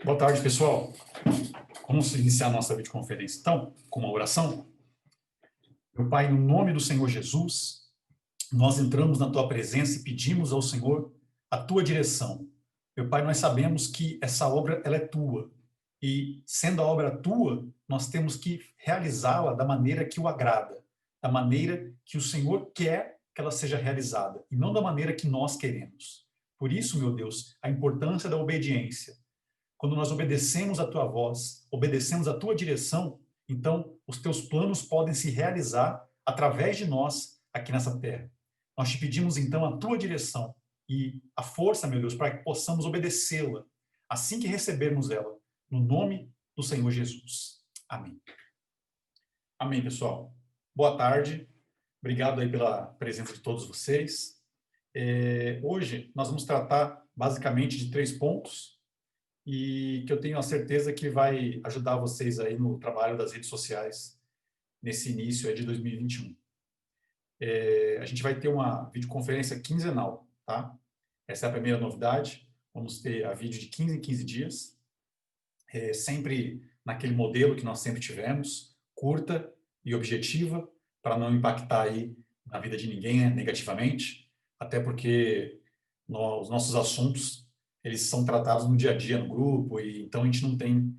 Boa tarde, pessoal. Vamos iniciar a nossa videoconferência, então, com uma oração. Meu Pai, no nome do Senhor Jesus, nós entramos na Tua presença e pedimos ao Senhor a Tua direção. Meu Pai, nós sabemos que essa obra ela é Tua. E, sendo a obra Tua, nós temos que realizá-la da maneira que o agrada, da maneira que o Senhor quer que ela seja realizada, e não da maneira que nós queremos. Por isso, meu Deus, a importância da obediência. Quando nós obedecemos a tua voz, obedecemos a tua direção, então os teus planos podem se realizar através de nós aqui nessa terra. Nós te pedimos então a tua direção e a força, meu Deus, para que possamos obedecê-la assim que recebermos ela, no nome do Senhor Jesus. Amém. Amém, pessoal. Boa tarde. Obrigado aí pela presença de todos vocês. Hoje nós vamos tratar basicamente de 3 pontos e que eu tenho a certeza que vai ajudar vocês aí no trabalho das redes sociais nesse início aí de 2021. A gente vai ter uma videoconferência quinzenal, tá? Essa é a primeira novidade. Vamos ter a vídeo de 15 em 15 dias, sempre naquele modelo que nós sempre tivemos, curta e objetiva, para não impactar aí na vida de ninguém, né, negativamente, até porque os nossos assuntos eles são tratados no dia a dia no grupo, e então a gente não tem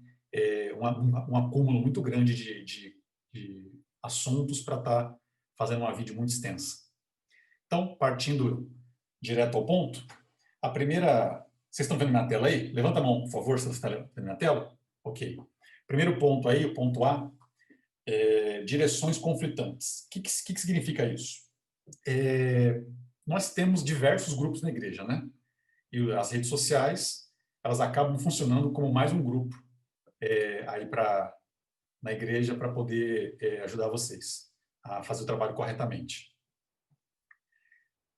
um acúmulo muito grande de assuntos para estar fazendo uma vídeo muito extensa. Então, partindo direto ao ponto, a primeira... Vocês estão vendo na tela aí? Levanta a mão, por favor, se você está vendo na tela. Ok. Primeiro ponto aí, o ponto A, direções conflitantes. O que significa isso? Nós temos diversos grupos na igreja, né? E as redes sociais, elas acabam funcionando como mais um grupo aí na igreja para poder ajudar vocês a fazer o trabalho corretamente.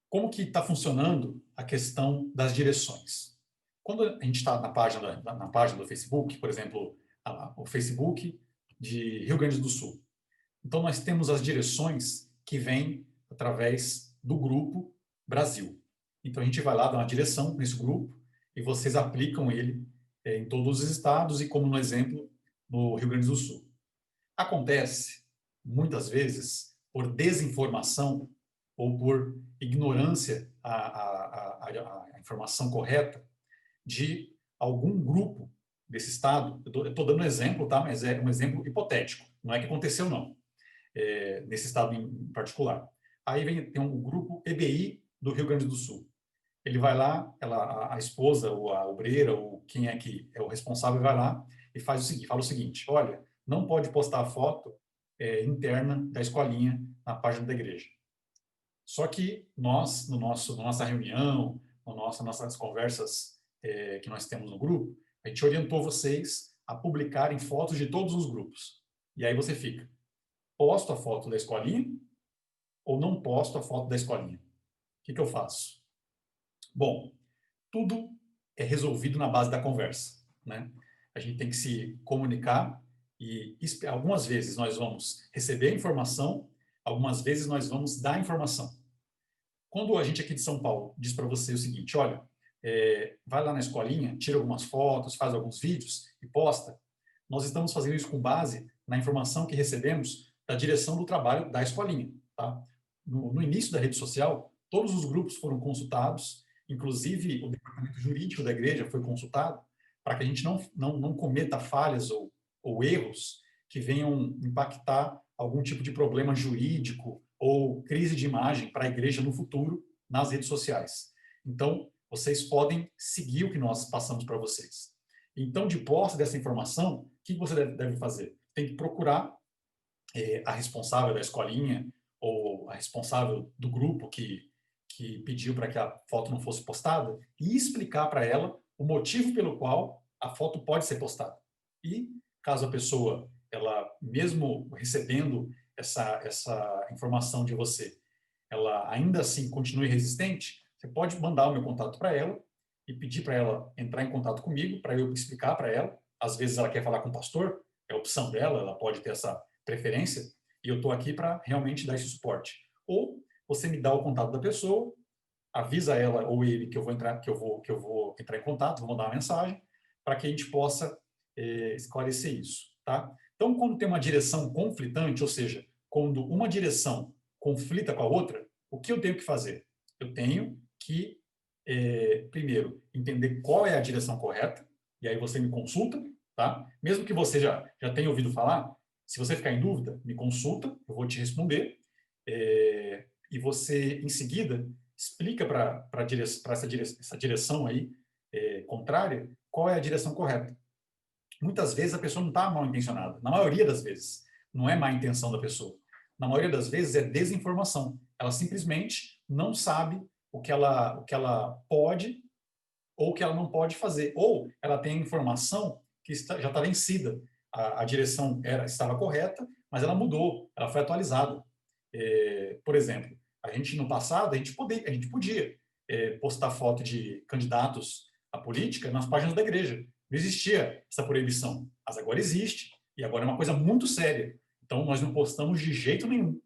Como que está funcionando a questão das direções? Quando a gente está na página do Facebook, por exemplo, o Facebook de Rio Grande do Sul, então nós temos as direções que vêm através do grupo Brasil. Então a gente vai lá dar uma direção nesse grupo e vocês aplicam ele em todos os estados e, como no exemplo, no Rio Grande do Sul. Acontece, muitas vezes, por desinformação ou por ignorância à informação correta de algum grupo desse estado. Eu estou dando um exemplo, tá? Mas é um exemplo hipotético. Não é que aconteceu, não. Nesse estado em particular. Aí tem um grupo EBI do Rio Grande do Sul. Ele vai lá, a esposa ou a obreira ou quem é que é o responsável vai lá e fala o seguinte: olha, não pode postar a foto interna da escolinha na página da igreja. Só que nós, na nossa reunião, nossas conversas que nós temos no grupo, a gente orientou vocês a publicarem fotos de todos os grupos. E aí você fica: posto a foto da escolinha ou não posto a foto da escolinha? O que eu faço? Bom, tudo é resolvido na base da conversa, né? A gente tem que se comunicar e algumas vezes nós vamos receber a informação, algumas vezes nós vamos dar a informação. Quando a gente aqui de São Paulo diz para você o seguinte: olha, vai lá na escolinha, tira algumas fotos, faz alguns vídeos e posta, nós estamos fazendo isso com base na informação que recebemos da direção do trabalho da escolinha, tá? No início da rede social, todos os grupos foram consultados, inclusive o departamento jurídico da igreja foi consultado, para que a gente não cometa falhas ou erros que venham impactar algum tipo de problema jurídico ou crise de imagem para a igreja no futuro nas redes sociais. Então, vocês podem seguir o que nós passamos para vocês. Então, de posse dessa informação, o que você deve fazer? Tem que procurar a responsável da escolinha ou a responsável do grupo que pediu para que a foto não fosse postada e explicar para ela o motivo pelo qual a foto pode ser postada. E, caso a pessoa, ela mesmo recebendo essa informação de você, ela ainda assim continue resistente, você pode mandar o meu contato para ela e pedir para ela entrar em contato comigo, para eu explicar para ela. Às vezes ela quer falar com o pastor, é a opção dela, ela pode ter essa preferência, e eu estou aqui para realmente dar esse suporte. Ou você me dá o contato da pessoa, avisa ela ou ele que eu vou entrar em contato, vou mandar uma mensagem, para que a gente possa esclarecer isso, tá? Então, quando tem uma direção conflitante, ou seja, quando uma direção conflita com a outra, o que eu tenho que fazer? Eu tenho que, primeiro, entender qual é a direção correta, e aí você me consulta, tá? Mesmo que você já tenha ouvido falar, se você ficar em dúvida, me consulta, eu vou te responder, e você, em seguida, explica para essa direção aí, contrária, qual é a direção correta. Muitas vezes a pessoa não está mal intencionada, na maioria das vezes, não é má intenção da pessoa. Na maioria das vezes é desinformação. Ela simplesmente não sabe o que ela pode ou o que ela não pode fazer. Ou ela tem informação que já está vencida. A direção estava correta, mas ela mudou, ela foi atualizada. Por exemplo, a gente no passado, a gente podia postar foto de candidatos à política nas páginas da igreja. Não existia essa proibição, mas agora existe, e agora é uma coisa muito séria. Então, nós não postamos de jeito nenhum.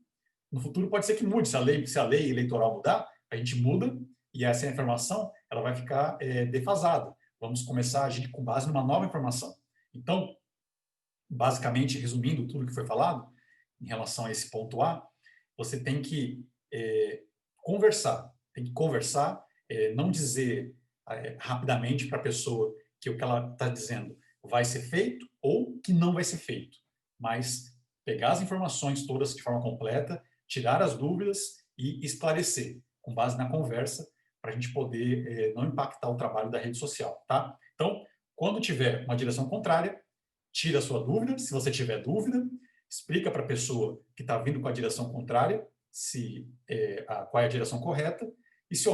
No futuro pode ser que mude, se a lei eleitoral mudar, a gente muda, e essa informação ela vai ficar defasada. Vamos começar a agir com base numa nova informação. Então, basicamente, resumindo tudo que foi falado, em relação a esse ponto A, você tem que conversar, não dizer rapidamente para a pessoa que o que ela está dizendo vai ser feito ou que não vai ser feito, mas pegar as informações todas de forma completa, tirar as dúvidas e esclarecer, com base na conversa, para a gente poder não impactar o trabalho da rede social, tá? Então, quando tiver uma direção contrária, tira a sua dúvida, se você tiver dúvida, explica para a pessoa que está vindo com a direção contrária qual é a direção correta, e se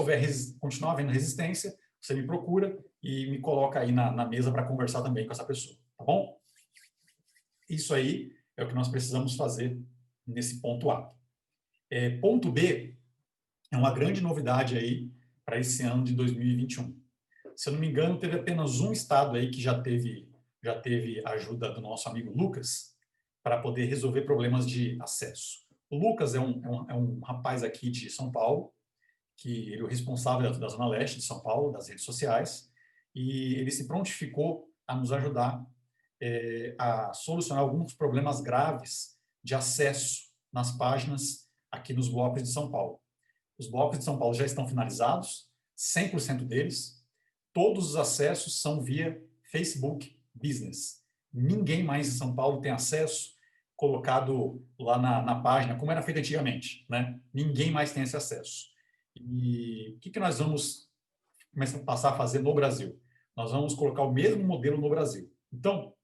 continuar havendo resistência, você me procura e me coloca aí na mesa para conversar também com essa pessoa, tá bom? Isso aí é o que nós precisamos fazer nesse ponto A. Ponto B é uma grande novidade aí para esse ano de 2021. Se eu não me engano, teve apenas um estado aí que já teve ajuda do nosso amigo Lucas para poder resolver problemas de acesso. O Lucas é um rapaz aqui de São Paulo, que ele é o responsável da Zona Leste de São Paulo, das redes sociais, e ele se prontificou a nos ajudar a solucionar alguns problemas graves de acesso nas páginas aqui nos blocos de São Paulo. Os blocos de São Paulo já estão finalizados, 100% deles. Todos os acessos são via Facebook Business. Ninguém mais em São Paulo tem acesso colocado lá na página, como era feito antigamente, né? Ninguém mais tem esse acesso. E o que nós vamos passar a fazer no Brasil? Nós vamos colocar o mesmo modelo no Brasil. Então,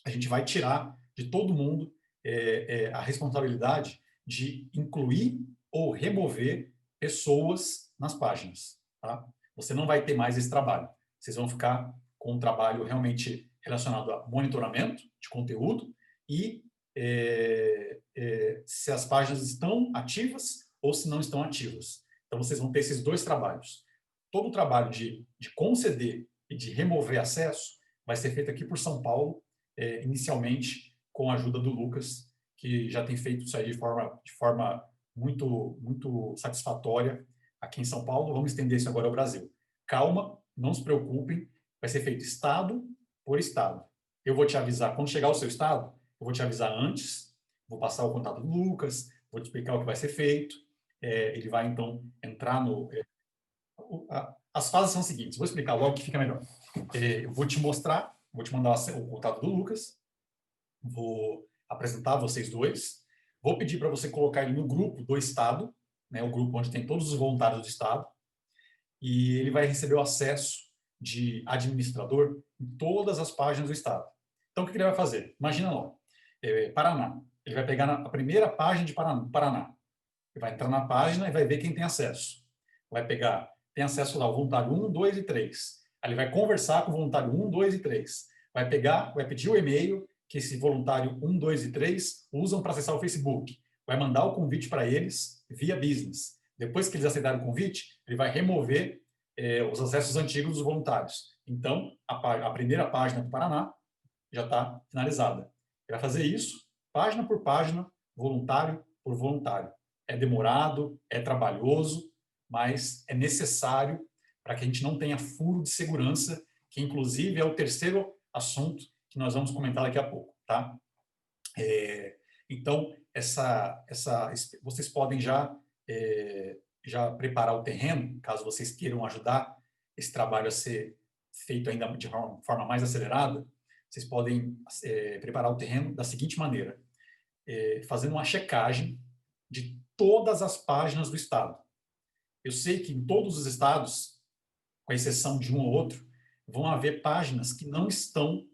a gente vai tirar de todo mundo a responsabilidade de incluir ou remover pessoas nas páginas. Tá? Você não vai ter mais esse trabalho. Vocês vão ficar com um trabalho realmente relacionado a monitoramento de conteúdo e se as páginas estão ativas ou se não estão ativas. Então, vocês vão ter esses dois trabalhos. Todo o trabalho de conceder e de remover acesso vai ser feito aqui por São Paulo, inicialmente com a ajuda do Lucas, que já tem feito isso aí de forma muito, muito satisfatória aqui em São Paulo. Vamos estender isso agora ao Brasil. Calma, não se preocupem, vai ser feito estado por estado. Eu vou te avisar, quando chegar ao seu estado, eu vou te avisar antes, vou passar o contato do Lucas, vou te explicar o que vai ser feito, ele vai, então, entrar no... as fases são as seguintes, vou explicar logo que fica melhor. Eu vou te mostrar, vou te mandar o contato do Lucas, vou apresentar vocês dois, vou pedir para você colocar ele no grupo do Estado, né, o grupo onde tem todos os voluntários do Estado, e ele vai receber o acesso de administrador em todas as páginas do Estado. Então, o que ele vai fazer? Imagina lá, Paraná. Ele vai pegar a primeira página de Paraná. Ele vai entrar na página e vai ver quem tem acesso. Vai pegar, tem acesso lá, o voluntário 1, 2 e 3. Aí ele vai conversar com o voluntário 1, 2 e 3. Vai pedir o e-mail que esse voluntário 1, 2 e 3 usam para acessar o Facebook. Vai mandar o convite para eles via business. Depois que eles aceitarem o convite, ele vai remover os acessos antigos dos voluntários. Então, a primeira página do Paraná já está finalizada. Ele vai fazer isso, página por página, voluntário por voluntário. É demorado, é trabalhoso, mas é necessário para que a gente não tenha furo de segurança que inclusive é o terceiro assunto que nós vamos comentar daqui a pouco, tá? Então, vocês podem já preparar o terreno, caso vocês queiram ajudar esse trabalho a ser feito ainda de forma mais acelerada. Vocês podem preparar o terreno da seguinte maneira, fazendo uma checagem de todas as páginas do estado. Eu sei que em todos os estados, com exceção de um ou outro, vão haver páginas que não estão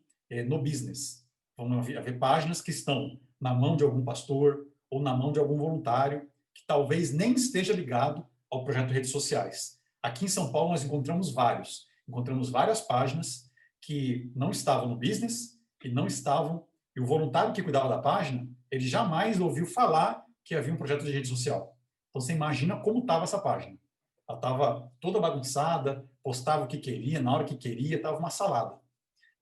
no business. Vão haver páginas que estão na mão de algum pastor ou na mão de algum voluntário que talvez nem esteja ligado ao projeto de redes sociais. Aqui em São Paulo nós encontramos várias páginas que não estavam no business, que não estavam, e o voluntário que cuidava da página, ele jamais ouviu falar que havia um projeto de rede social. Então você imagina como estava essa página. Ela estava toda bagunçada, postava o que queria, na hora que queria, estava uma salada.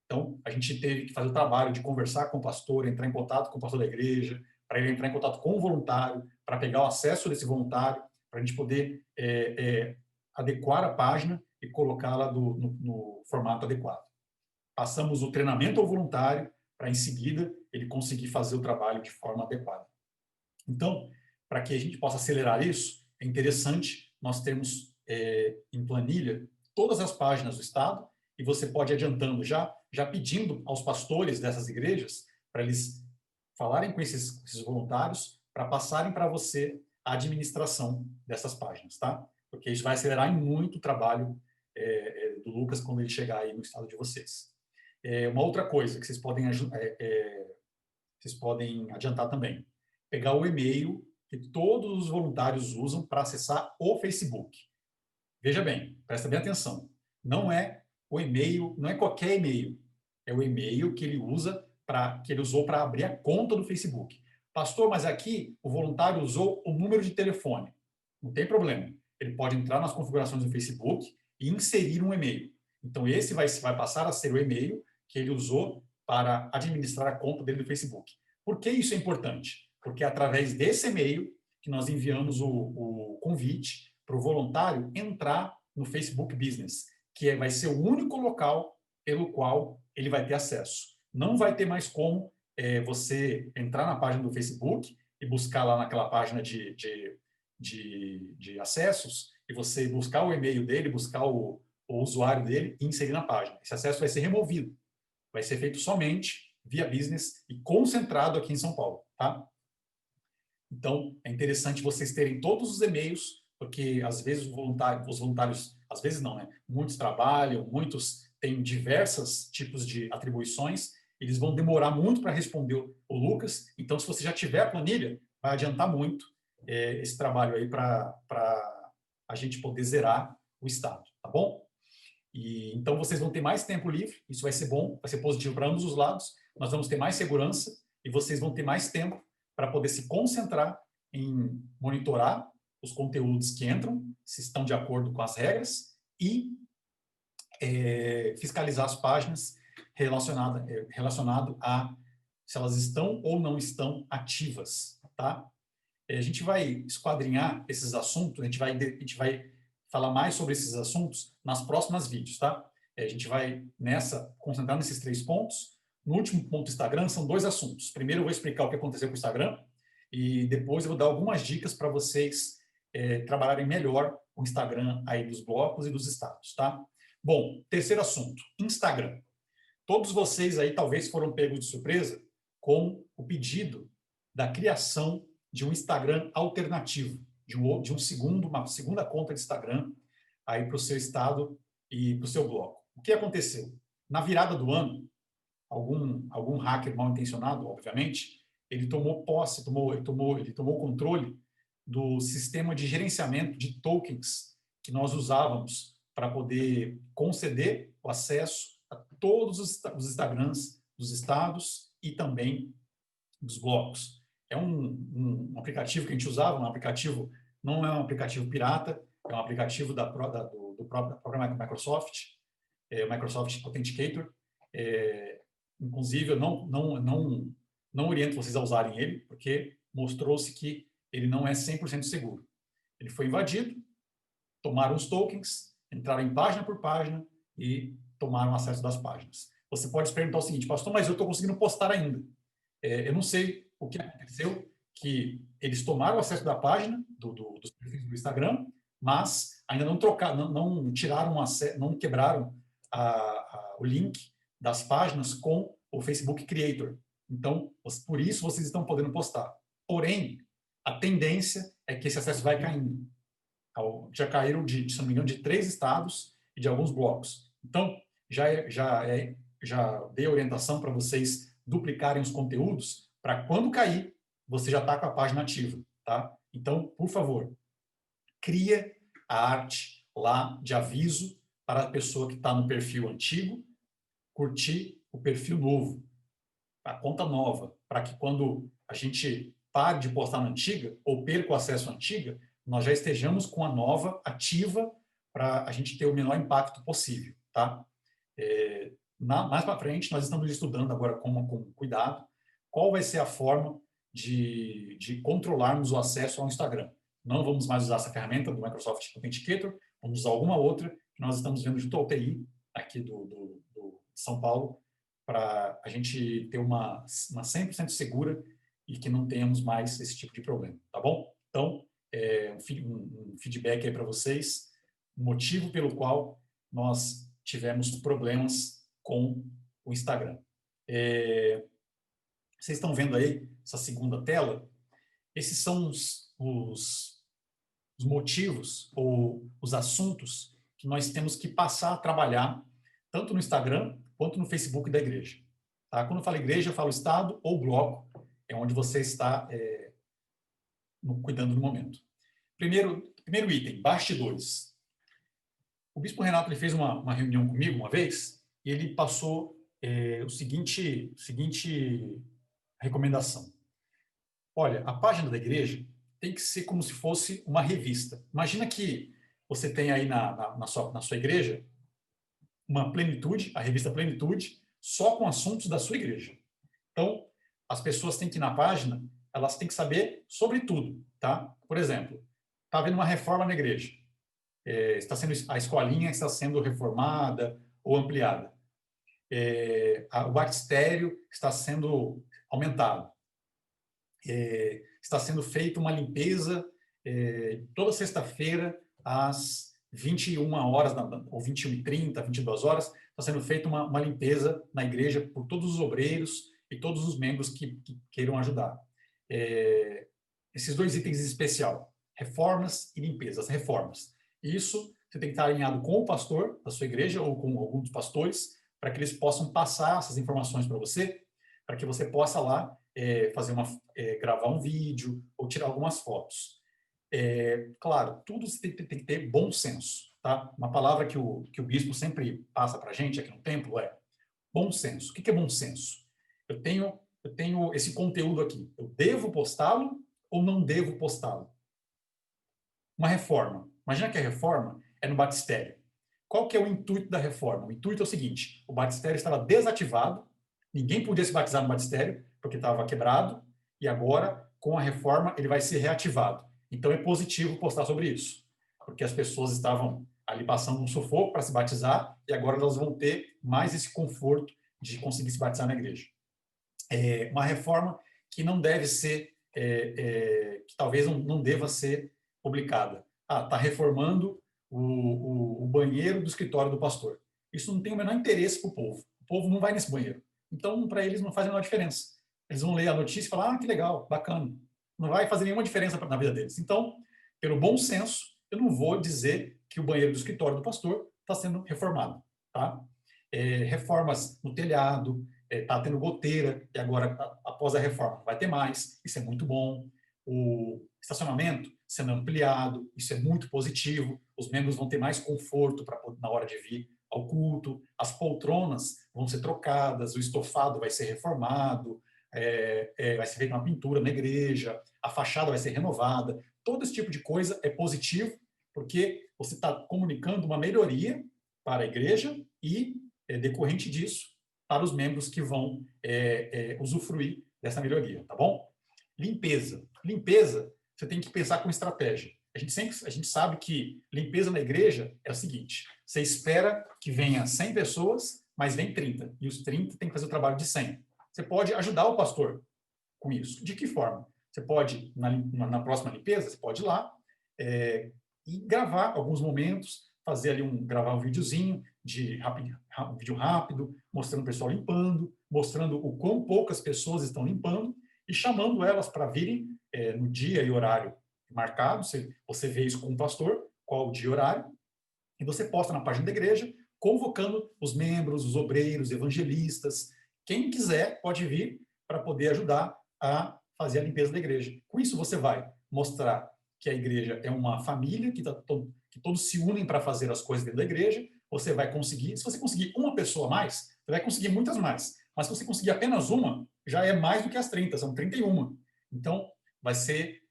Então, a gente teve que fazer o trabalho de conversar com o pastor, entrar em contato com o pastor da igreja, para ele entrar em contato com o voluntário, para pegar o acesso desse voluntário, para a gente poder adequar a página e colocá-la no formato adequado. Passamos o treinamento ao voluntário, para em seguida ele conseguir fazer o trabalho de forma adequada. Então, para que a gente possa acelerar isso, é interessante nós termos em planilha todas as páginas do estado, e você pode ir adiantando já pedindo aos pastores dessas igrejas para eles falarem com esses voluntários para passarem para você a administração dessas páginas, tá? Porque isso vai acelerar muito o trabalho do Lucas quando ele chegar aí no estado de vocês. Uma outra coisa que vocês podem adiantar também, pegar o e-mail que todos os voluntários usam para acessar o Facebook. Veja bem, presta bem atenção. Não é o e-mail, não é qualquer e-mail. É o e-mail que ele usou para abrir a conta do Facebook. Pastor, mas aqui o voluntário usou o número de telefone. Não tem problema. Ele pode entrar nas configurações do Facebook e inserir um e-mail. Então, esse vai passar a ser o e-mail que ele usou para administrar a conta dele do Facebook. Por que isso é importante? Porque é através desse e-mail que nós enviamos o convite para o voluntário entrar no Facebook Business, que vai ser o único local pelo qual ele vai ter acesso. Não vai ter mais como você entrar na página do Facebook e buscar lá naquela página de acessos e você buscar o e-mail dele, buscar o usuário dele e inserir na página. Esse acesso vai ser removido. Vai ser feito somente via business e concentrado aqui em São Paulo, tá? Então, é interessante vocês terem todos os e-mails, porque às vezes os voluntários, às vezes não, né? Muitos trabalham, muitos têm diversos tipos de atribuições, eles vão demorar muito para responder o Lucas, então se você já tiver a planilha, vai adiantar muito esse trabalho aí para a gente poder zerar o estado, tá bom? E então vocês vão ter mais tempo livre, isso vai ser bom, vai ser positivo para ambos os lados, nós vamos ter mais segurança e vocês vão ter mais tempo para poder se concentrar em monitorar os conteúdos que entram, se estão de acordo com as regras, e fiscalizar as páginas relacionado a se elas estão ou não estão ativas, tá? A gente vai esquadrinhar esses assuntos, a gente vai falar mais sobre esses assuntos nas próximas vídeos, tá? A gente vai concentrar nesses 3 pontos. No último ponto do Instagram, são 2 assuntos. Primeiro eu vou explicar o que aconteceu com o Instagram e depois eu vou dar algumas dicas para vocês trabalharem melhor o Instagram aí dos blocos e dos estados, tá? Bom, terceiro assunto, Instagram. Todos vocês aí talvez foram pegos de surpresa com o pedido da criação de um Instagram alternativo, de uma segunda conta de Instagram aí para o seu estado e para o seu bloco. O que aconteceu? Na virada do ano, algum hacker mal intencionado, obviamente, ele tomou controle do sistema de gerenciamento de tokens que nós usávamos para poder conceder o acesso a todos os Instagrams dos estados e também dos blocos. É um aplicativo que a gente usava, não é um aplicativo pirata, é um aplicativo da própria Microsoft, o Microsoft Authenticator. Inclusive, eu não oriento vocês a usarem ele, porque mostrou-se que ele não é 100% seguro. Ele foi invadido, tomaram os tokens, entraram em página por página e tomaram acesso das páginas. Você pode se perguntar o seguinte, pastor, mas eu estou conseguindo postar ainda. Eu não sei o que aconteceu, que eles tomaram acesso da página, dos perfis do Instagram, mas ainda não trocaram, não tiraram, não quebraram o link das páginas com o Facebook Creator. Então, por isso vocês estão podendo postar. Porém, a tendência é que esse acesso vai caindo. Já caíram, se não me engano, de 3 estados e de alguns blocos. Então, já dei a orientação para vocês duplicarem os conteúdos, para quando cair, você já está com a página ativa. Tá? Então, por favor, cria a arte lá de aviso para a pessoa que está no perfil antigo curtir o perfil novo, a conta nova, para que quando a gente pare de postar na antiga ou perca o acesso à antiga, nós já estejamos com a nova ativa para a gente ter o menor impacto possível. Tá? Mais para frente, nós estamos estudando agora com cuidado qual vai ser a forma de controlarmos o acesso ao Instagram. Não vamos mais usar essa ferramenta do Microsoft Authenticator, vamos usar alguma outra que nós estamos vendo junto ao TI, aqui de São Paulo, para a gente ter uma 100% segura e que não tenhamos mais esse tipo de problema, tá bom? Então, um feedback aí para vocês, o motivo pelo qual nós tivemos problemas com o Instagram. Vocês estão vendo aí essa segunda tela? Esses são os motivos ou os assuntos que nós temos que passar a trabalhar tanto no Instagram quanto no Facebook da igreja. Tá? Quando eu falo igreja, eu falo estado ou bloco, é onde você está cuidando no momento. Primeiro item, bastidores. O Bispo Renato ele fez uma reunião comigo uma vez e ele passou o seguinte recomendação. Olha, a página da igreja tem que ser como se fosse uma revista. Imagina que você tem aí na sua igreja uma Plenitude, a revista Plenitude, só com assuntos da sua igreja. Então, as pessoas têm que ir na página, elas têm que saber sobre tudo, tá? Por exemplo, está havendo uma reforma na igreja. A escolinha está sendo reformada ou ampliada. O batistério está sendo aumentado. Está sendo feita uma limpeza toda sexta-feira às 21 horas, ou 21h30, 22 horas, está sendo feita uma limpeza na igreja por todos os obreiros e todos os membros que queiram ajudar. Esses 2 itens em especial, reformas e limpezas. Reformas. Isso você tem que estar alinhado com o pastor da sua igreja ou com algum dos pastores, para que eles possam passar essas informações para você, para que você possa lá gravar um vídeo ou tirar algumas fotos. Claro, tudo você tem que ter bom senso. Tá? Uma palavra que o bispo sempre passa para a gente aqui no templo é bom senso. O que é bom senso? Eu tenho esse conteúdo aqui. Eu devo postá-lo ou não devo postá-lo? Uma reforma. Imagina que a reforma é no batistério. Qual que é o intuito da reforma? O intuito é o seguinte, o batistério estava desativado, ninguém podia se batizar no batistério, porque estava quebrado, e agora, com a reforma, ele vai ser reativado. Então, é positivo postar sobre isso, porque as pessoas estavam ali passando um sufoco para se batizar, e agora elas vão ter mais esse conforto de conseguir se batizar na igreja. Uma reforma que não deve ser, que talvez não deva ser publicada. Está reformando o banheiro do escritório do pastor. Isso não tem o menor interesse para o povo. O povo não vai nesse banheiro. Então, para eles, não faz a menor diferença. Eles vão ler a notícia e falar, que legal, bacana. Não vai fazer nenhuma diferença na vida deles. Então, pelo bom senso, eu não vou dizer que o banheiro do escritório do pastor está sendo reformado. Tá? Reformas no telhado, está tendo goteira, e agora, após a reforma, vai ter mais. Isso é muito bom. O estacionamento sendo ampliado, isso é muito positivo. Os membros vão ter mais conforto na hora de vir ao culto. As poltronas vão ser trocadas, o estofado vai ser reformado, vai ser feita uma pintura na igreja, a fachada vai ser renovada. Todo esse tipo de coisa é positivo, porque você está comunicando uma melhoria para a igreja e, decorrente disso, para os membros que vão usufruir dessa melhoria, tá bom? Limpeza. Limpeza, você tem que pensar com estratégia. a gente sabe que limpeza na igreja é o seguinte, você espera que venha 100 pessoas, mas vem 30, e os 30 têm que fazer o trabalho de 100. Você pode ajudar o pastor com isso. De que forma? Você pode, na próxima limpeza, você pode ir lá e gravar alguns momentos, fazer ali gravar um videozinho, um vídeo rápido, mostrando o pessoal limpando, mostrando o quão poucas pessoas estão limpando e chamando elas para virem no dia e horário marcado. Você vê isso com o pastor, qual o dia e horário, e você posta na página da igreja, convocando os membros, os obreiros, evangelistas. Quem quiser pode vir para poder ajudar a fazer a limpeza da igreja. Com isso, você vai mostrar que a igreja é uma família, que todos se unem para fazer as coisas dentro da igreja. Você vai conseguir, se você conseguir uma pessoa a mais, você vai conseguir muitas mais. Mas se você conseguir apenas uma, já é mais do que as 30, são 31. Então, vai ser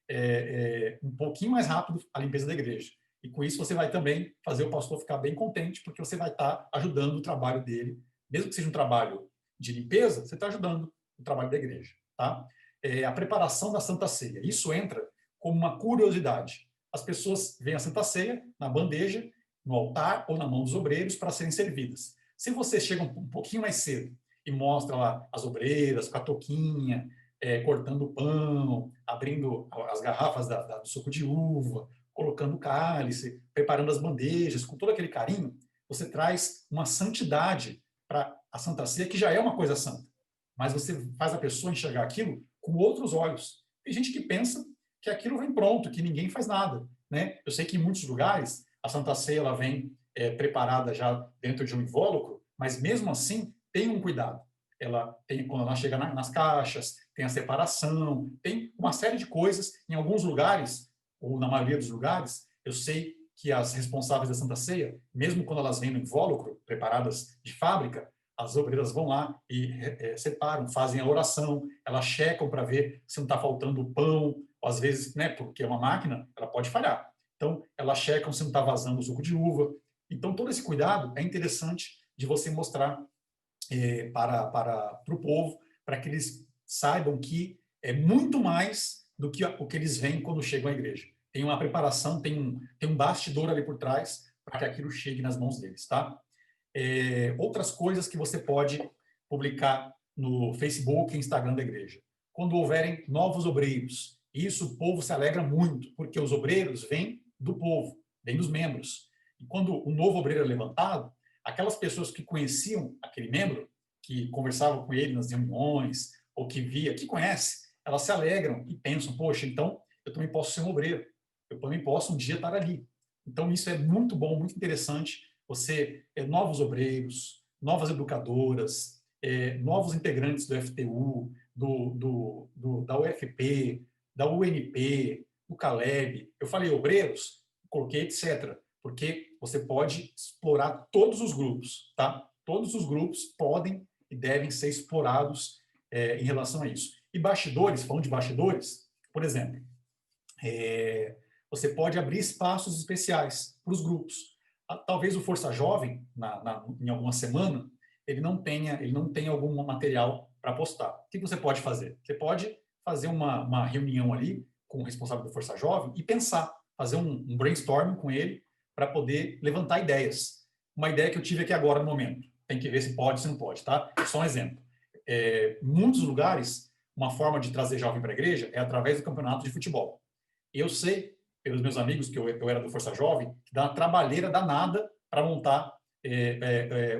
um pouquinho mais rápido a limpeza da igreja. E com isso você vai também fazer o pastor ficar bem contente, porque você vai estar ajudando o trabalho dele. Mesmo que seja um trabalho de limpeza, você está ajudando o trabalho da igreja. Tá? A preparação da Santa Ceia. Isso entra como uma curiosidade. As pessoas veem a Santa Ceia na bandeja, no altar ou na mão dos obreiros para serem servidas. Se você chega um pouquinho mais cedo e mostra lá as obreiras com a touquinha, cortando o pão, abrindo as garrafas do suco de uva, colocando o cálice, preparando as bandejas, com todo aquele carinho, você traz uma santidade para a Santa Ceia, que já é uma coisa santa. Mas você faz a pessoa enxergar aquilo com outros olhos. Tem gente que pensa que aquilo vem pronto, que ninguém faz nada. Né? Eu sei que em muitos lugares a Santa Ceia ela vem preparada já dentro de um invólucro, mas mesmo assim tem um cuidado. Quando ela chega nas caixas, tem a separação, tem uma série de coisas. Em alguns lugares, ou na maioria dos lugares, eu sei que as responsáveis da Santa Ceia, mesmo quando elas vêm no invólucro, preparadas de fábrica, as obreiras vão lá e separam, fazem a oração, elas checam para ver se não está faltando pão, ou às vezes, né, porque é uma máquina, ela pode falhar. Então, elas checam se não está vazando o suco de uva. Então, todo esse cuidado é interessante de você mostrar para o povo, para que eles saibam que é muito mais do que o que eles veem quando chegam à igreja. Tem uma preparação, tem um bastidor ali por trás para que aquilo chegue nas mãos deles, tá? Outras coisas que você pode publicar no Facebook e Instagram da igreja. Quando houverem novos obreiros, isso o povo se alegra muito, porque os obreiros vêm do povo, vêm dos membros. E quando o novo obreiro é levantado, aquelas pessoas que conheciam aquele membro, que conversavam com ele nas reuniões, ou que via, que conhece, elas se alegram e pensam, poxa, então eu também posso ser um obreiro, eu também posso um dia estar ali. Então isso é muito bom, muito interessante, você, novos obreiros, novas educadoras, novos integrantes do FTU, da UFP, da UNP, do Caleb. Eu falei obreiros, coloquei etc. Porque você pode explorar todos os grupos, tá? Todos os grupos podem e devem ser explorados em relação a isso. E bastidores, falando de bastidores, por exemplo, você pode abrir espaços especiais para os grupos. Talvez o Força Jovem, em alguma semana, ele não tenha algum material para postar. O que você pode fazer? Você pode fazer uma reunião ali com o responsável do Força Jovem e pensar, fazer um brainstorming com ele para poder levantar ideias. Uma ideia que eu tive aqui agora no momento. Tem que ver se pode, se não pode, tá? Só um exemplo. Em muitos lugares, uma forma de trazer jovem para a igreja é através do campeonato de futebol. Eu sei, pelos meus amigos, que eu era do Força Jovem, que dá uma trabalheira danada para montar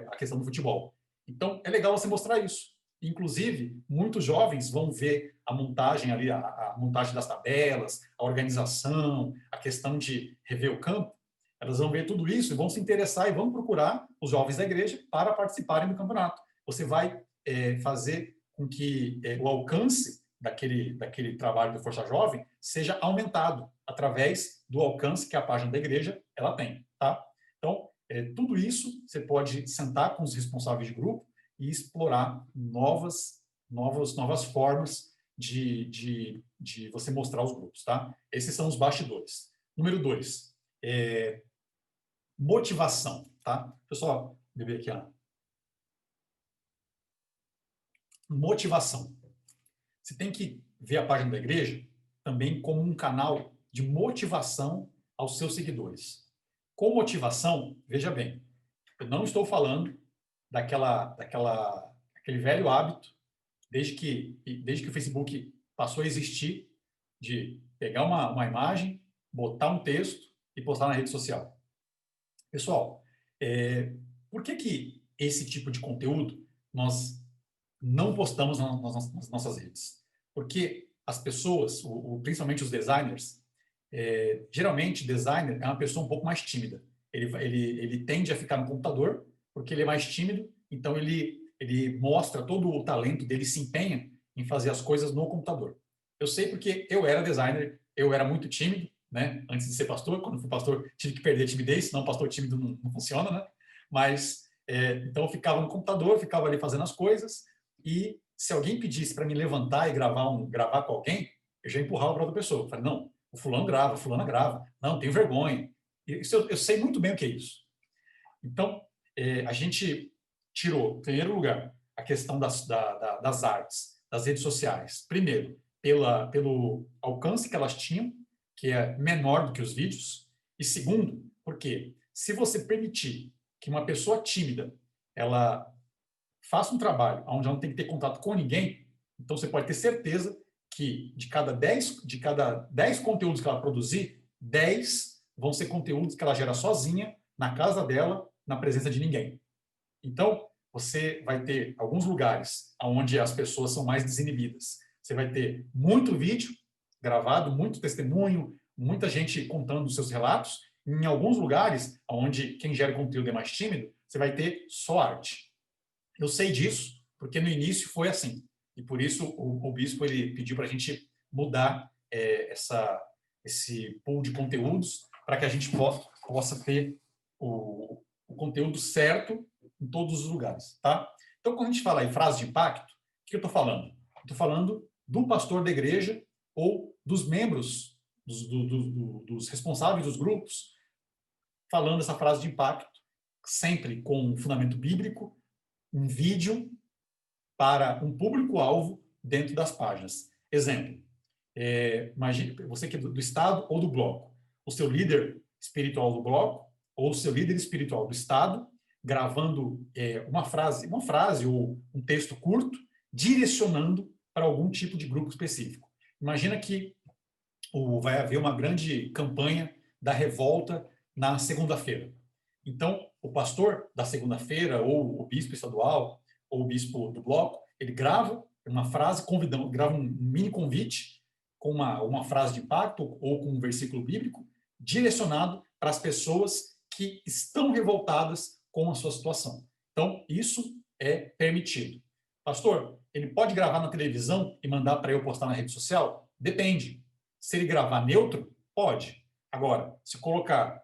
a questão do futebol. Então, é legal você mostrar isso. Inclusive, muitos jovens vão ver a montagem ali, a montagem das tabelas, a organização, a questão de rever o campo. Elas vão ver tudo isso e vão se interessar e vão procurar os jovens da igreja para participarem do campeonato. Você vai fazer com que o alcance daquele trabalho do Força Jovem seja aumentado através do alcance que a página da igreja ela tem, tá? Então, tudo isso você pode sentar com os responsáveis de grupo e explorar novas formas de você mostrar os grupos, tá? Esses são os bastidores. Número 2, motivação, tá? Deixa eu só beber aqui, ó. Motivação. Você tem que ver a página da igreja também como um canal de motivação aos seus seguidores. Com motivação, veja bem, eu não estou falando daquele velho hábito, desde que o Facebook passou a existir, de pegar uma imagem, botar um texto e postar na rede social. Pessoal, por que esse tipo de conteúdo nós não postamos nas nossas redes? Porque as pessoas, principalmente os designers, geralmente designer é uma pessoa um pouco mais tímida. Ele tende a ficar no computador porque ele é mais tímido, então ele mostra todo o talento dele, se empenha em fazer as coisas no computador. Eu sei porque eu era designer, eu era muito tímido, né? Antes de ser pastor. Quando fui pastor, tive que perder a timidez, senão pastor tímido não funciona, né? Mas, então eu ficava no computador, ficava ali fazendo as coisas, e se alguém pedisse para me levantar e gravar com alguém, eu já empurrava para outra pessoa. Eu falei, não, o fulano grava, a fulana grava. Não, tenho vergonha. Isso eu sei muito bem o que é isso. Então, a gente tirou, em primeiro lugar, a questão das artes, das redes sociais. Primeiro, pelo alcance que elas tinham, que é menor do que os vídeos. E segundo, porque se você permitir que uma pessoa tímida ela faça um trabalho onde ela não tem que ter contato com ninguém, então você pode ter certeza que de cada 10 conteúdos que ela produzir, 10 vão ser conteúdos que ela gera sozinha, na casa dela, na presença de ninguém. Então, você vai ter alguns lugares onde as pessoas são mais desinibidas. Você vai ter muito vídeo gravado, muito testemunho, muita gente contando os seus relatos. Em alguns lugares, onde quem gera conteúdo é mais tímido, você vai ter só arte. Eu sei disso, porque no início foi assim. E por isso o bispo ele pediu para a gente mudar esse pool de conteúdos para que a gente possa ter o conteúdo certo em todos os lugares, tá? Então, quando a gente fala em frase de impacto, o que eu estou falando? Estou falando do pastor da igreja ou dos membros, dos responsáveis dos grupos, falando essa frase de impacto, sempre com um fundamento bíblico, um vídeo para um público-alvo dentro das páginas. Exemplo, imagine você que é do Estado ou do bloco, o seu líder espiritual do bloco ou o seu líder espiritual do Estado, gravando uma frase ou um texto curto, direcionando para algum tipo de grupo específico. Imagina que vai haver uma grande campanha da revolta na segunda-feira. Então, o pastor da segunda-feira, ou o bispo estadual, ou o bispo do bloco, ele grava uma frase, grava um mini convite com uma frase de impacto ou com um versículo bíblico direcionado para as pessoas que estão revoltadas com a sua situação. Então, isso é permitido. Pastor, ele pode gravar na televisão e mandar para eu postar na rede social? Depende. Se ele gravar neutro, pode. Agora, se colocar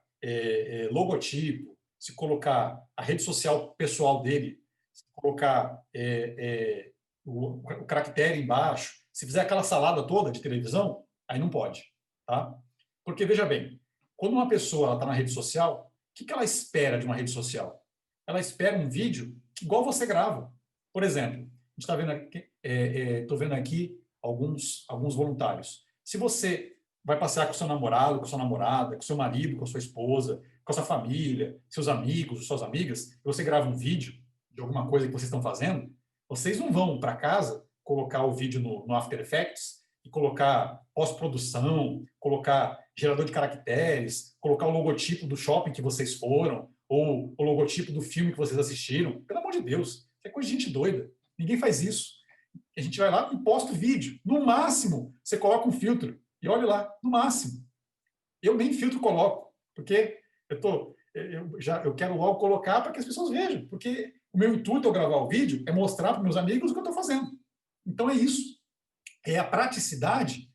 logotipo, se colocar a rede social pessoal dele, se colocar o caractere embaixo, se fizer aquela salada toda de televisão, aí não pode. Tá? Porque, veja bem, quando uma pessoa está na rede social, o que ela espera de uma rede social? Ela espera um vídeo igual você grava. Por exemplo, a gente está vendo aqui, estou vendo aqui alguns voluntários. Se você vai passear com seu namorado, com sua namorada, com seu marido, com sua esposa, com a sua família, seus amigos, suas amigas, e você grava um vídeo de alguma coisa que vocês estão fazendo, vocês não vão para casa colocar o vídeo no After Effects e colocar pós-produção, colocar gerador de caracteres, colocar o logotipo do shopping que vocês foram, ou o logotipo do filme que vocês assistiram. Pelo amor de Deus, isso é coisa de gente doida. Ninguém faz isso. A gente vai lá e posta o vídeo. No máximo, você coloca um filtro. E olha lá, no máximo. Eu nem filtro coloco, porque eu quero logo colocar para que as pessoas vejam. Porque o meu intuito ao gravar o vídeo é mostrar para meus amigos o que eu estou fazendo. Então é isso. É a praticidade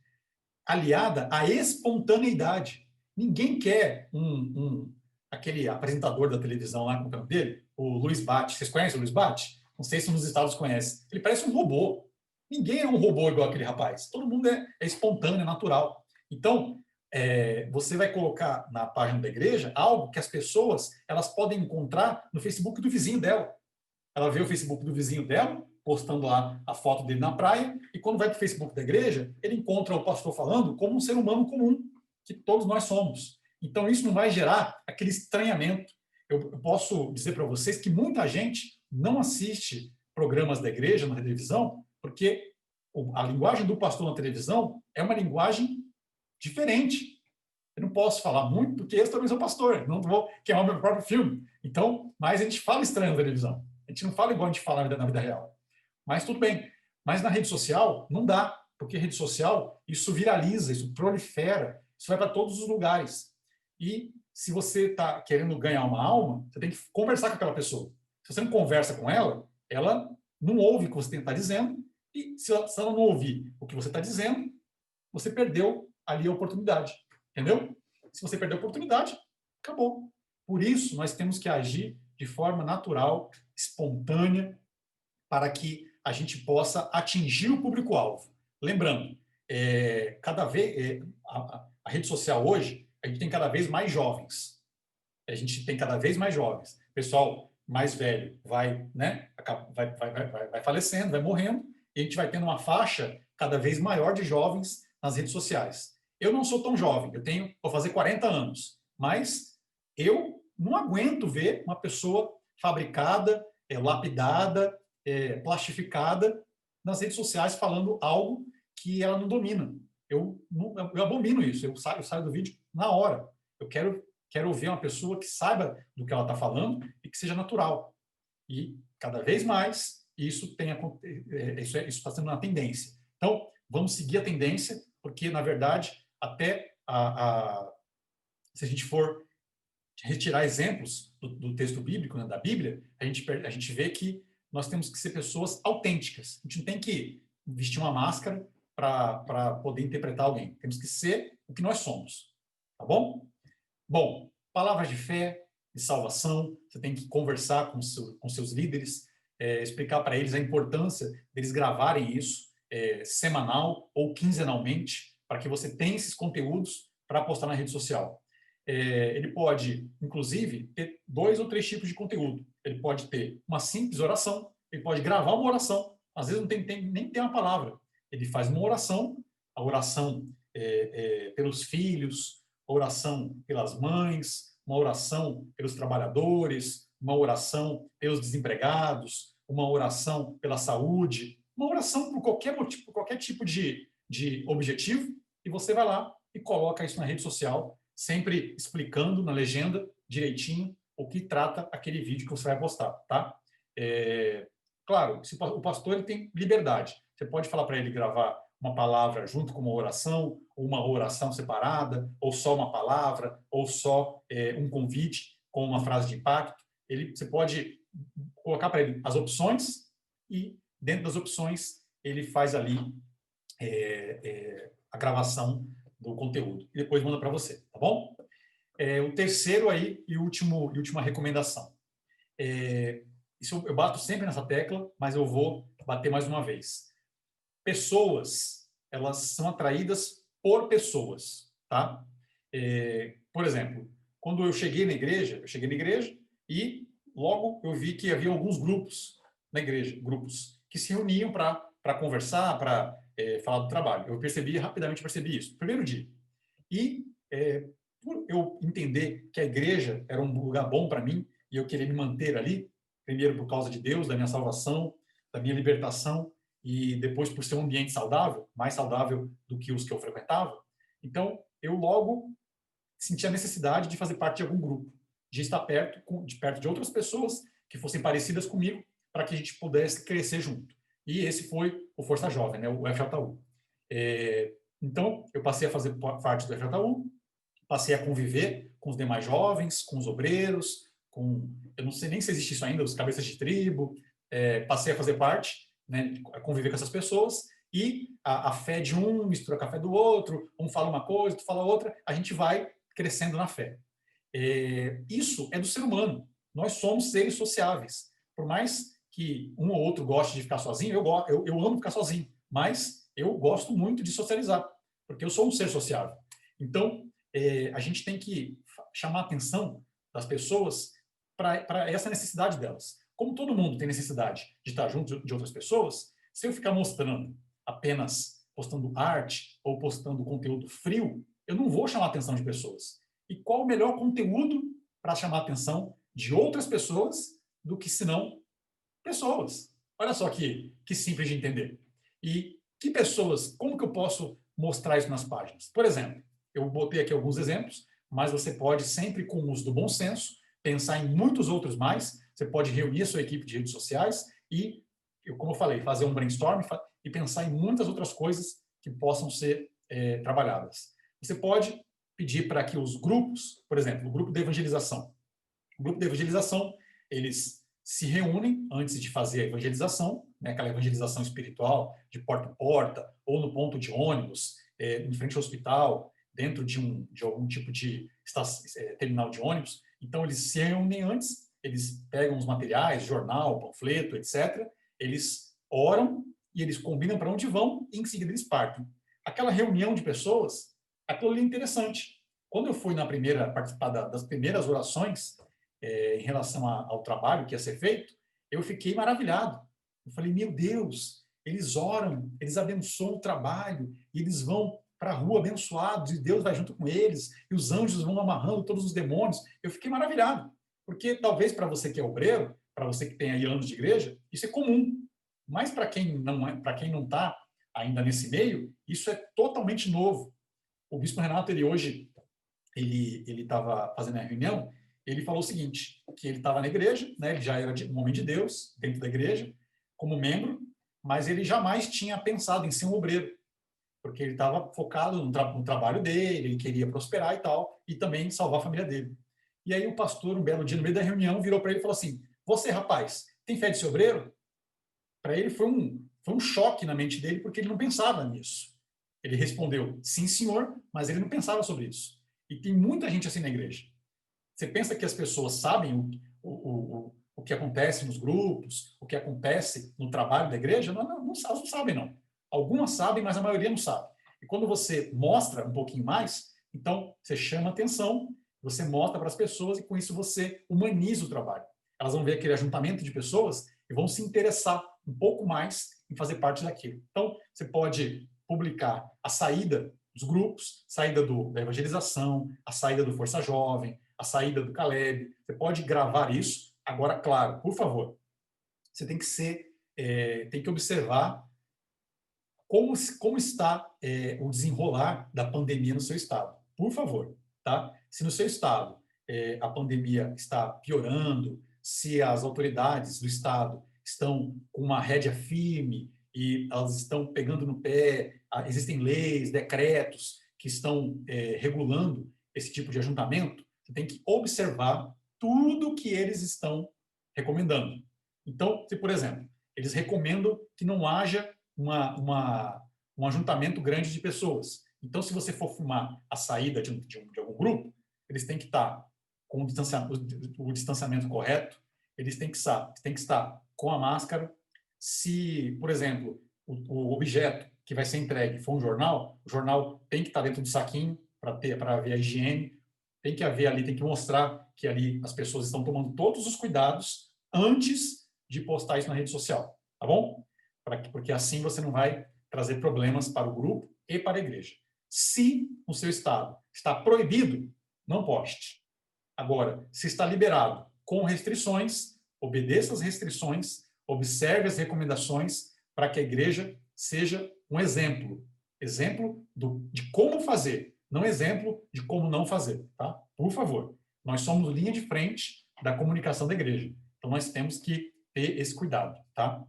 aliada à espontaneidade. Ninguém quer aquele apresentador da televisão lá, com o nome dele, o Luiz Bate. Vocês conhecem o Luiz Bate? Não sei se nos estados conhecem. Ele parece um robô. Ninguém é um robô igual aquele rapaz. Todo mundo é espontâneo, é natural. Então, você vai colocar na página da igreja algo que as pessoas elas podem encontrar no Facebook do vizinho dela. Ela vê o Facebook do vizinho dela, postando lá a foto dele na praia, e quando vai para o Facebook da igreja, ele encontra o pastor falando como um ser humano comum, que todos nós somos. Então, isso não vai gerar aquele estranhamento. Eu posso dizer para vocês que muita gente não assiste programas da igreja na televisão, porque a linguagem do pastor na televisão é uma linguagem diferente. Eu não posso falar muito, porque eu também sou pastor, não vou queimar o meu próprio filme. Então, mas a gente fala estranho na televisão. A gente não fala igual a gente fala na vida real. Mas tudo bem. Mas na rede social, não dá, porque rede social, isso viraliza, isso prolifera, isso vai para todos os lugares. E se você está querendo ganhar uma alma, você tem que conversar com aquela pessoa. Se você não conversa com ela, ela não ouve o que você está dizendo, e se ela não ouvir o que você está dizendo, você perdeu ali a oportunidade. Entendeu? Se você perdeu a oportunidade, acabou. Por isso, nós temos que agir de forma natural, espontânea, para que a gente possa atingir o público-alvo. Lembrando, cada vez a rede social hoje, a gente tem cada vez mais jovens. A gente tem cada vez mais jovens. O pessoal mais velho vai, né, vai falecendo, vai morrendo, e a gente vai tendo uma faixa cada vez maior de jovens nas redes sociais. Eu não sou tão jovem, vou fazer 40 anos, mas eu não aguento ver uma pessoa fabricada, lapidada, plastificada nas redes sociais falando algo que ela não domina. Eu abomino isso, eu saio do vídeo na hora. Eu quero ver uma pessoa que saiba do que ela está falando e que seja natural. E cada vez mais isso está sendo uma tendência. Então, vamos seguir a tendência, porque, na verdade, até se a gente for retirar exemplos do texto bíblico, né, da Bíblia, a gente vê que nós temos que ser pessoas autênticas. A gente não tem que vestir uma máscara para poder interpretar alguém. Temos que ser o que nós somos. Tá bom? Bom, palavras de fé, de salvação, você tem que conversar com seus líderes, explicar para eles a importância deles gravarem isso semanal ou quinzenalmente, para que você tenha esses conteúdos para postar na rede social. Ele pode, inclusive, ter 2 ou 3 tipos de conteúdo. Ele pode ter uma simples oração, ele pode gravar uma oração, às vezes não nem tem uma palavra. Ele faz uma oração, a oração pelos filhos, oração pelas mães, uma oração pelos trabalhadores, uma oração pelos desempregados, uma oração pela saúde, uma oração por qualquer motivo, por qualquer tipo de objetivo, e você vai lá e coloca isso na rede social, sempre explicando na legenda direitinho o que trata aquele vídeo que você vai postar, tá? Claro, o pastor ele tem liberdade. Você pode falar para ele gravar uma palavra junto com uma oração, ou uma oração separada, ou só uma palavra, ou só um convite com uma frase de impacto. Você pode colocar para ele as opções e, dentro das opções, ele faz ali a gravação do conteúdo e depois manda para você, tá bom? O terceiro aí e última recomendação. Isso eu bato sempre nessa tecla, mas eu vou bater mais uma vez. Pessoas, elas são atraídas por pessoas, tá? Por exemplo, quando eu cheguei na igreja e logo eu vi que havia alguns grupos na igreja, grupos que se reuniam para conversar, para falar do trabalho. Rapidamente percebi isso, no primeiro dia. E por eu entender que a igreja era um lugar bom para mim e eu queria me manter ali, primeiro por causa de Deus, da minha salvação, da minha libertação, e depois por ser um ambiente saudável, mais saudável do que os que eu frequentava, então eu logo senti a necessidade de fazer parte de algum grupo, de estar perto de outras pessoas que fossem parecidas comigo, para que a gente pudesse crescer junto. E esse foi o Força Jovem, né, o FJU. Então, eu passei a fazer parte do FJU, passei a conviver com os demais jovens, com os obreiros, eu não sei nem se existe isso ainda, os cabeças de tribo, passei a fazer parte, né, a conviver com essas pessoas, e a fé de um mistura com a fé do outro, um fala uma coisa, outro fala outra, a gente vai crescendo na fé. Isso é do ser humano. Nós somos seres sociáveis. Por mais que um ou outro goste de ficar sozinho, eu amo ficar sozinho, mas eu gosto muito de socializar, porque eu sou um ser sociável. Então, a gente tem que chamar a atenção das pessoas para essa necessidade delas. Como todo mundo tem necessidade de estar junto de outras pessoas, se eu ficar mostrando apenas postando arte ou postando conteúdo frio, eu não vou chamar a atenção de pessoas. E qual o melhor conteúdo para chamar a atenção de outras pessoas do que, senão, pessoas? Olha só que simples de entender. E que pessoas, como que eu posso mostrar isso nas páginas? Por exemplo, eu botei aqui alguns exemplos, mas você pode sempre, com o uso do bom senso, pensar em muitos outros mais. Você pode reunir a sua equipe de redes sociais e, como eu falei, fazer um brainstorm e pensar em muitas outras coisas que possam ser trabalhadas. Você pode pedir para que os grupos, por exemplo, o grupo de evangelização. O grupo de evangelização, eles se reúnem antes de fazer a evangelização, né, aquela evangelização espiritual, de porta em porta, ou no ponto de ônibus, em frente ao hospital, dentro de algum tipo de terminal de ônibus. Então, eles se reúnem antes, eles pegam os materiais, jornal, panfleto, etc. Eles oram e eles combinam para onde vão e, em seguida, eles partem. Aquela reunião de pessoas, aquilo ali é interessante. Quando eu fui participar das primeiras orações, em relação ao trabalho que ia ser feito, eu fiquei maravilhado. Eu falei, meu Deus, eles oram, eles abençoam o trabalho, e eles vão para a rua abençoados, e Deus vai junto com eles, e os anjos vão amarrando todos os demônios. Eu fiquei maravilhado, porque talvez para você que é obreiro, para você que tem aí anos de igreja, isso é comum. Mas para quem não está ainda nesse meio, isso é totalmente novo. O Bispo Renato, ele estava fazendo a reunião, ele falou o seguinte, que ele estava na igreja, né, ele já era um homem de Deus dentro da igreja, como membro, mas ele jamais tinha pensado em ser um obreiro, porque ele estava focado no trabalho dele, ele queria prosperar e tal, e também salvar a família dele. E aí o pastor, um belo dia, no meio da reunião, virou para ele e falou assim, você, rapaz, tem fé de ser obreiro? Para ele foi um choque na mente dele, porque ele não pensava nisso. Ele respondeu, sim, senhor, mas ele não pensava sobre isso. E tem muita gente assim na igreja. Você pensa que as pessoas sabem o que acontece nos grupos, o que acontece no trabalho da igreja? Não sabem, não. Algumas sabem, mas a maioria não sabe. E quando você mostra um pouquinho mais, então você chama atenção, você mostra para as pessoas e com isso você humaniza o trabalho. Elas vão ver aquele ajuntamento de pessoas e vão se interessar um pouco mais em fazer parte daquilo. Então, você pode publicar a saída dos grupos, saída da evangelização, a saída do Força Jovem, a saída do Caleb. Você pode gravar isso. Agora, claro, por favor, você tem que observar como está o desenrolar da pandemia no seu estado. Por favor, tá? Se no seu estado a pandemia está piorando, se as autoridades do estado estão com uma rédea firme e elas estão pegando no pé, existem leis, decretos que estão regulando esse tipo de ajuntamento, você tem que observar tudo que eles estão recomendando. Então, se, por exemplo, eles recomendam que não haja um ajuntamento grande de pessoas. Então, se você for filmar a saída de algum grupo, eles têm que estar com o distanciamento correto, eles têm que estar com a máscara. Se, por exemplo, o objeto que vai ser entregue for um jornal, o jornal tem que estar dentro do saquinho para ver a higiene, tem que haver ali, tem que mostrar que ali as pessoas estão tomando todos os cuidados antes de postar isso na rede social, tá bom? Porque assim você não vai trazer problemas para o grupo e para a igreja. Se no seu estado está proibido, não poste. Agora, se está liberado com restrições, obedeça as restrições, observe as recomendações para que a igreja seja um exemplo. Exemplo de como fazer, não exemplo de como não fazer, tá? Por favor. Nós somos linha de frente da comunicação da igreja. Então, nós temos que ter esse cuidado, tá?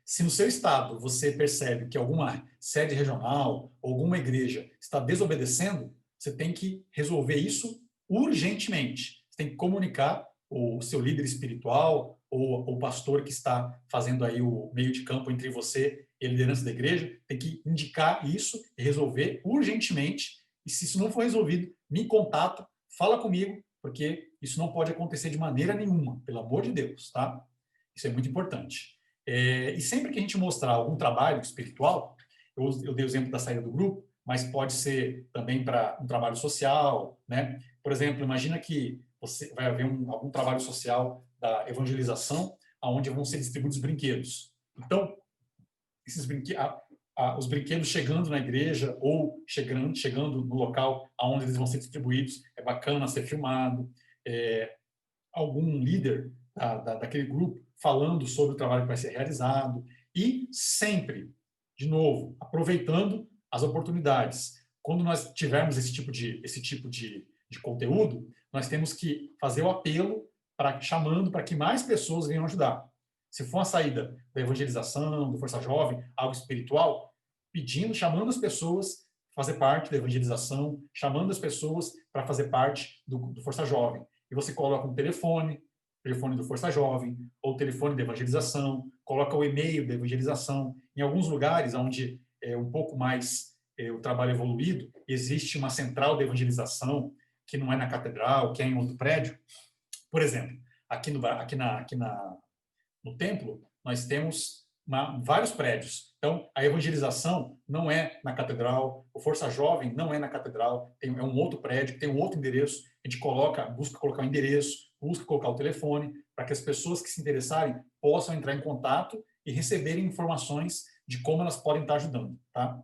Se no seu estado você percebe que alguma sede regional, alguma igreja está desobedecendo, você tem que resolver isso urgentemente. Você tem que comunicar o seu líder espiritual ou o pastor que está fazendo aí o meio de campo entre você e a liderança da igreja, tem que indicar isso e resolver urgentemente. E se isso não for resolvido, me contata, fala comigo, porque isso não pode acontecer de maneira nenhuma, pelo amor de Deus, tá? Isso é muito importante. E sempre que a gente mostrar algum trabalho espiritual, eu dei o exemplo da saída do grupo, mas pode ser também para um trabalho social, né? Por exemplo, imagina que você vai haver algum trabalho social da evangelização, onde vão ser distribuídos brinquedos. Então, esses brinquedos, os brinquedos chegando na igreja ou chegando no local aonde eles vão ser distribuídos. É bacana ser filmado. Algum líder daquele grupo falando sobre o trabalho que vai ser realizado. E sempre, de novo, aproveitando as oportunidades. Quando nós tivermos esse tipo de conteúdo, nós temos que fazer o apelo chamando para que mais pessoas venham ajudar. Se for uma saída da evangelização, do Força Jovem, algo espiritual, chamando as pessoas para fazer parte da evangelização, chamando as pessoas para fazer parte do Força Jovem. E você coloca um telefone do Força Jovem, ou telefone da evangelização, coloca o e-mail da evangelização. Em alguns lugares onde é um pouco mais o trabalho evoluído, existe uma central de evangelização, que não é na catedral, que é em outro prédio. Por exemplo, aqui no templo, nós temos vários prédios. Então, a evangelização não é na catedral, o Força Jovem não é na catedral, é um outro prédio, tem um outro endereço. A gente busca colocar o endereço, busca colocar o telefone, para que as pessoas que se interessarem possam entrar em contato e receberem informações de como elas podem estar ajudando. Tá?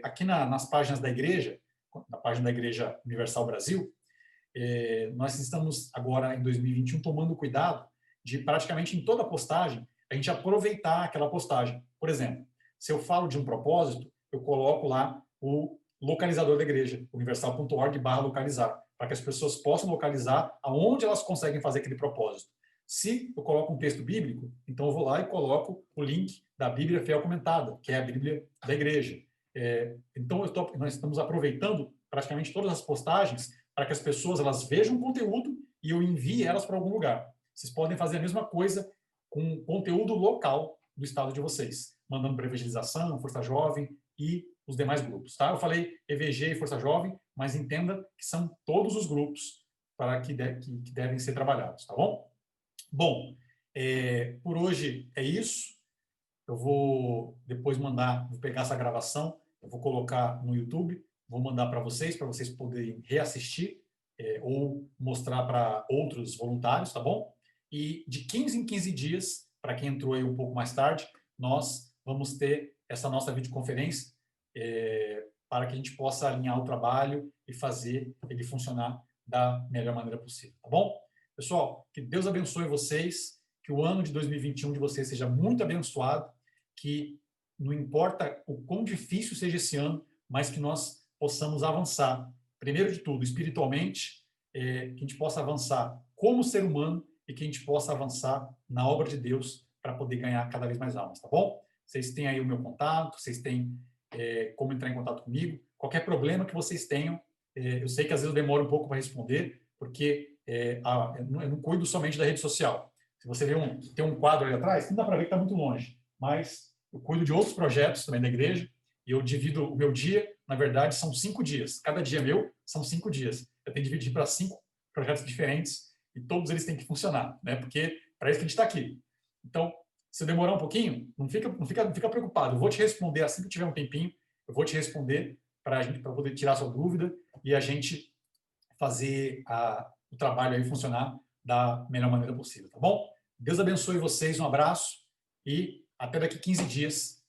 Aqui nas páginas da igreja, na página da Igreja Universal Brasil, nós estamos agora, em 2021, tomando cuidado de praticamente em toda postagem, a gente aproveitar aquela postagem. Por exemplo, se eu falo de um propósito, eu coloco lá o localizador da igreja, universal.org/localizar, para que as pessoas possam localizar aonde elas conseguem fazer aquele propósito. Se eu coloco um texto bíblico, então eu vou lá e coloco o link da Bíblia Fiel Comentada, que é a Bíblia da igreja. Então, nós estamos aproveitando praticamente todas as postagens para que as pessoas elas vejam o conteúdo e eu envie elas para algum lugar. Vocês podem fazer a mesma coisa com conteúdo local do estado de vocês, mandando para evangelização, Força Jovem e os demais grupos. Tá? Eu falei EVG e Força Jovem, mas entenda que são todos os grupos que devem ser trabalhados, tá bom? Bom, por hoje é isso. Eu vou depois vou pegar essa gravação, eu vou colocar no YouTube, vou mandar para vocês poderem reassistir ou mostrar para outros voluntários, tá bom? E de 15 em 15 dias, para quem entrou aí um pouco mais tarde, nós vamos ter essa nossa videoconferência para que a gente possa alinhar o trabalho e fazer ele funcionar da melhor maneira possível, tá bom? Pessoal, que Deus abençoe vocês, que o ano de 2021 de vocês seja muito abençoado, que não importa o quão difícil seja esse ano, mas que nós possamos avançar, primeiro de tudo, espiritualmente, que a gente possa avançar como ser humano e que a gente possa avançar na obra de Deus para poder ganhar cada vez mais almas, tá bom? Vocês têm aí o meu contato, vocês têm como entrar em contato comigo. Qualquer problema que vocês tenham, eu sei que às vezes eu demoro um pouco para responder, porque eu não cuido somente da rede social. Se você tem um quadro ali atrás, não dá para ver que está muito longe, mas eu cuido de outros projetos também da igreja e eu divido o meu dia, na verdade, são 5 dias. Cada dia meu são 5 dias. Eu tenho que dividir para 5 projetos diferentes e todos eles têm que funcionar, né? Porque para isso que a gente está aqui. Então, se eu demorar um pouquinho, não fica preocupado. Eu vou te responder assim que tiver um tempinho. Eu vou te responder para poder tirar sua dúvida e a gente fazer o trabalho aí funcionar da melhor maneira possível, tá bom? Deus abençoe vocês, um abraço e até daqui 15 dias